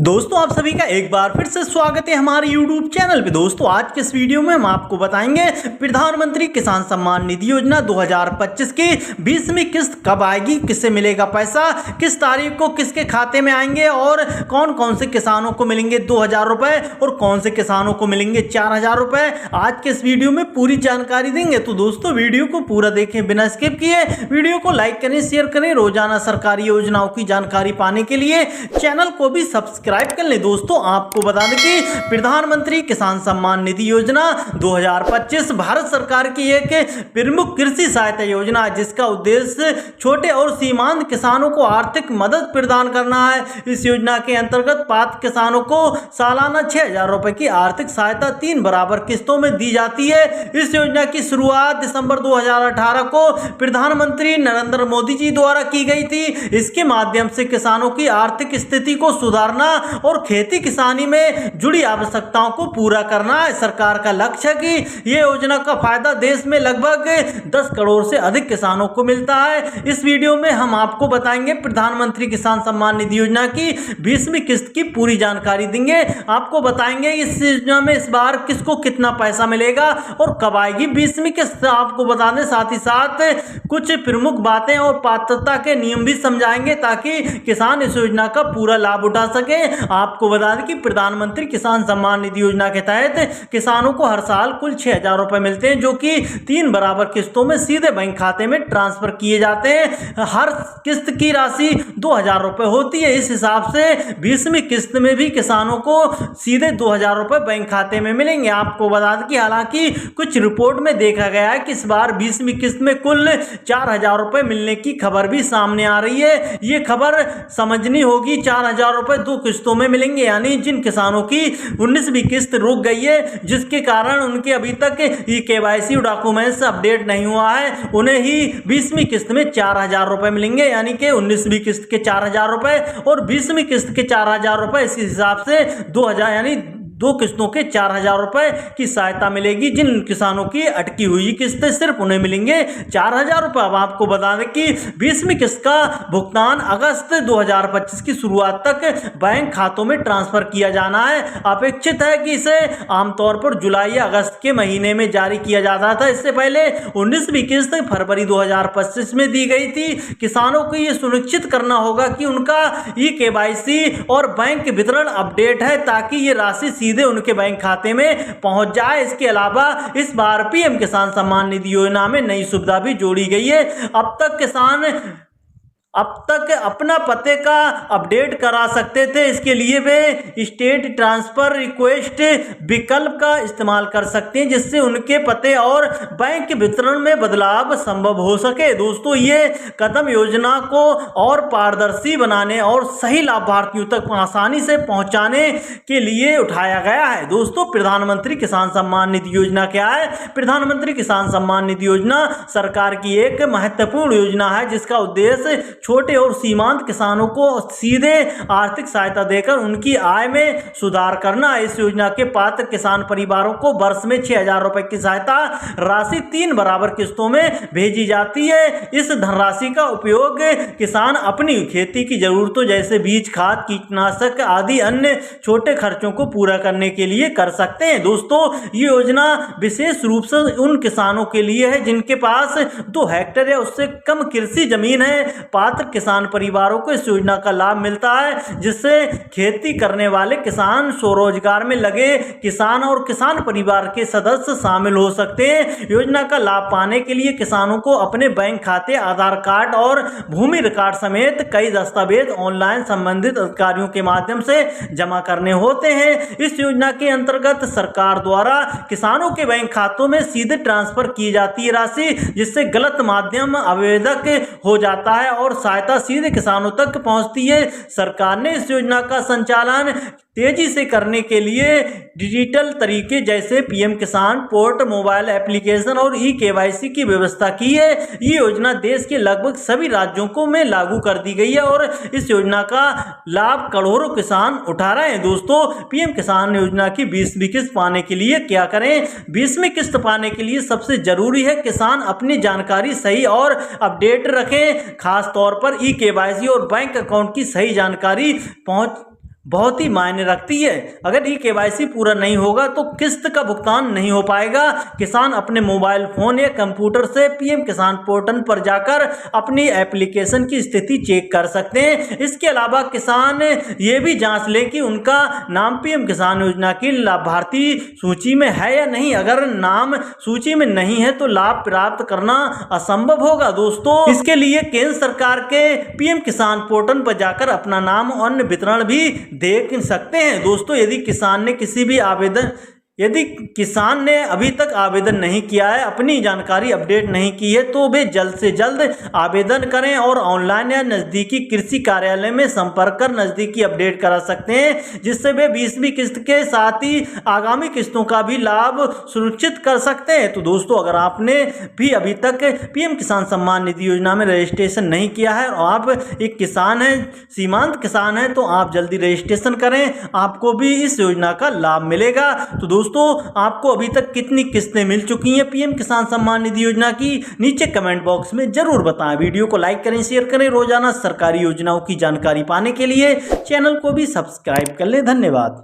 दोस्तों आप सभी का एक बार फिर से स्वागत है हमारे YouTube चैनल पे। दोस्तों आज के इस वीडियो में हम आपको बताएंगे प्रधानमंत्री किसान सम्मान निधि योजना 2025 की 20वीं किस्त कब आएगी, किससे मिलेगा पैसा, किस तारीख को किसके खाते में आएंगे और कौन कौन से किसानों को मिलेंगे 2000 रुपए और कौन से किसानों को मिलेंगे 4000 रुपए। आज के इस वीडियो में पूरी जानकारी देंगे, तो दोस्तों वीडियो को पूरा देखें बिना स्किप किए। वीडियो को लाइक करें, शेयर करें। रोजाना सरकारी योजनाओं की जानकारी पाने के लिए चैनल को भी सब्सक्राइब कर ले। दोस्तों आपको बता दें कि प्रधानमंत्री किसान सम्मान निधि योजना 2025 भारत सरकार की एक प्रमुख कृषि सहायता योजना है, जिसका उद्देश्य छोटे और सीमांत किसानों को आर्थिक मदद प्रदान करना है। इस योजना के अंतर्गत पात्र किसानों को सालाना 6000 रुपए की आर्थिक सहायता 3 बराबर किस्तों में दी जाती है। इस योजना की शुरुआत दिसंबर 2018 को प्रधानमंत्री नरेंद्र मोदी जी द्वारा की गई थी। इसके माध्यम से किसानों की आर्थिक स्थिति को सुधारना और खेती किसानी में जुड़ी आवश्यकताओं को पूरा करना है। सरकार का लक्ष्य है कि यह योजना का फायदा देश में लगभग 10 करोड़ से अधिक किसानों को मिलता है। इस वीडियो में हम आपको बताएंगे प्रधानमंत्री किसान सम्मान निधि योजना की 20वीं किस्त की पूरी जानकारी देंगे। आपको बताएंगे इस योजना में इस बार किसको कितना पैसा मिलेगा और कब आएगी 20वीं किस्त, आपको बता दें। साथ ही साथ कुछ प्रमुख बातें और पात्रता के नियम भी समझाएंगे ताकि किसान इस योजना का पूरा लाभ उठा सके। आपको बता दें कि प्रधानमंत्री किसान सम्मान निधि योजना के तहत किसानों को हर साल कुल 6000 रुपए मिलते हैं, जो कि 3 बराबर किस्तों में सीधे बैंक खाते में ट्रांसफर किए जाते हैं। हर किस्त की राशि 2000 रुपए होती है। इस हिसाब से 20वीं किस्त में भी किसानों को सीधे 2000 रुपए बैंक खाते में मिलेंगे। आपको बता दें कि हालांकि कुछ रिपोर्ट में देखा गया है कि इस बार 20वीं किस्त में कुल 4000 रुपए मिलने की खबर भी सामने आ रही है। ये खबर समझनी होगी। 4000 रुपए 2 किस्तों में मिलेंगे, यानी जिन किसानों की 19वीं किस्त रुक गई है, जिसके कारण उनके अभी तक KYC डॉक्यूमेंट्स अपडेट नहीं हुआ है, उन्हें ही 20वीं किस्त में 4000 रुपए मिलेंगे। यानी कि 19वीं किस्त के 4000 रुपए और 20वीं किस्त के 4000 रुपए, इस हिसाब से 2000 यानी 2 किस्तों के 4000 रुपए की सहायता मिलेगी। जिन किसानों की अटकी हुई किस्तें सिर्फ उन्हें मिलेंगे 4000 रुपए। अब आपको बता दें कि 20वीं किस्त का भुगतान अगस्त 2025 की शुरुआत तक बैंक खातों में ट्रांसफर किया जाना है। अपेक्षित है कि इसे आमतौर पर जुलाई या अगस्त के महीने में जारी किया जाता था। इससे पहले 19वीं किस्त फरवरी 2025 में दी गई थी। किसानों को यह सुनिश्चित करना होगा कि उनका KYC और बैंक वितरण अपडेट है, ताकि ये राशि सीधे उनके बैंक खाते में पहुंच जाए। इसके अलावा इस बार PM किसान सम्मान निधि योजना में नई सुविधा भी जोड़ी गई है। अब तक अपना पते का अपडेट करा सकते थे। इसके लिए वे स्टेट ट्रांसफर रिक्वेस्ट विकल्प का इस्तेमाल कर सकते हैं, जिससे उनके पते और बैंक वितरण में बदलाव संभव हो सके। दोस्तों ये कदम योजना को और पारदर्शी बनाने और सही लाभार्थियों तक आसानी से पहुंचाने के लिए उठाया गया है। दोस्तों प्रधानमंत्री किसान सम्मान निधि योजना क्या है? प्रधानमंत्री किसान सम्मान निधि योजना सरकार की एक महत्वपूर्ण योजना है, जिसका उद्देश्य छोटे और सीमांत किसानों को सीधे आर्थिक सहायता देकर उनकी आय में सुधार करना। इस योजना के पात्र किसान परिवारों को वर्ष में 6000 रुपए की सहायता राशि 3 बराबर किस्तों में भेजी जाती है। इस धनराशि का उपयोग किसान अपनी खेती की जरूरतों जैसे बीज, खाद, कीटनाशक आदि अन्य छोटे खर्चों को पूरा करने के लिए कर सकते हैं। दोस्तों ये योजना विशेष रूप से उन किसानों के लिए है जिनके पास 2 हेक्टेयर या उससे कम कृषि जमीन है। पात्र किसान परिवारों को इस योजना का लाभ मिलता है, जिससे खेती करने वाले किसान, स्वरोजगार में लगे किसान और किसान परिवार के सदस्य शामिल हो सकते हैं। योजना का लाभ पाने के लिए किसानों को अपने बैंक खाते, आधार कार्ड और भूमि रिकॉर्ड समेत कई दस्तावेज ऑनलाइन संबंधित अधिकारियों के माध्यम से जमा करने होते हैं। इस योजना के अंतर्गत सरकार द्वारा किसानों के बैंक खातों में सीधे ट्रांसफर की जाती है राशि, जिससे गलत माध्यम आवेदक हो जाता है और सहायता सीधे किसानों तक पहुंचती है। सरकार ने इस योजना का संचालन तेजी से करने के लिए डिजिटल तरीके जैसे PM किसान पोर्टल, मोबाइल एप्लीकेशन और KYC की व्यवस्था की है। ये योजना देश के लगभग सभी राज्यों को में लागू कर दी गई है और इस योजना का लाभ करोड़ों किसान उठा रहे हैं। दोस्तों PM किसान योजना की 20वीं किस्त पाने के लिए क्या करें? 20वीं किस्त पाने के लिए सबसे जरूरी है किसान अपनी जानकारी सही और अपडेट रखें। खास तौर पर KYC और बैंक अकाउंट की सही जानकारी बहुत ही मायने रखती है। अगर ये केवाईसी पूरा नहीं होगा तो किस्त का भुगतान नहीं हो पाएगा। किसान अपने मोबाइल फोन या कंप्यूटर से पीएम किसान पोर्टल पर जाकर अपनी एप्लीकेशन की स्थिति चेक कर सकते हैं। इसके अलावा किसान ये भी जांच लें कि उनका नाम पीएम किसान योजना की लाभार्थी सूची में है या नहीं। अगर नाम सूची में नहीं है तो लाभ प्राप्त करना असंभव होगा दोस्तों। इसके लिए केंद्र सरकार के पीएम किसान पोर्टल पर जाकर अपना नाम और अन्य वितरण भी देख सकते हैं दोस्तों। यदि किसान ने अभी तक आवेदन नहीं किया है, अपनी जानकारी अपडेट नहीं की है, तो वे जल्द से जल्द आवेदन करें और ऑनलाइन या नज़दीकी कृषि कार्यालय में संपर्क कर नज़दीकी अपडेट करा सकते हैं, जिससे वे 20वीं किस्त के साथ ही आगामी किस्तों का भी लाभ सुनिश्चित कर सकते हैं। तो दोस्तों, अगर आपने भी अभी तक पीएम किसान सम्मान निधि योजना में रजिस्ट्रेशन नहीं किया है और आप एक किसान हैं, सीमांत किसान हैं, तो आप जल्दी रजिस्ट्रेशन करें, आपको भी इस योजना का लाभ मिलेगा। तो दोस्तों, आपको अभी तक कितनी किस्तें मिल चुकी हैं पीएम किसान सम्मान निधि योजना की, नीचे कमेंट बॉक्स में जरूर बताएं। वीडियो को लाइक करें, शेयर करें। रोजाना सरकारी योजनाओं की जानकारी पाने के लिए चैनल को भी सब्सक्राइब कर लें। धन्यवाद।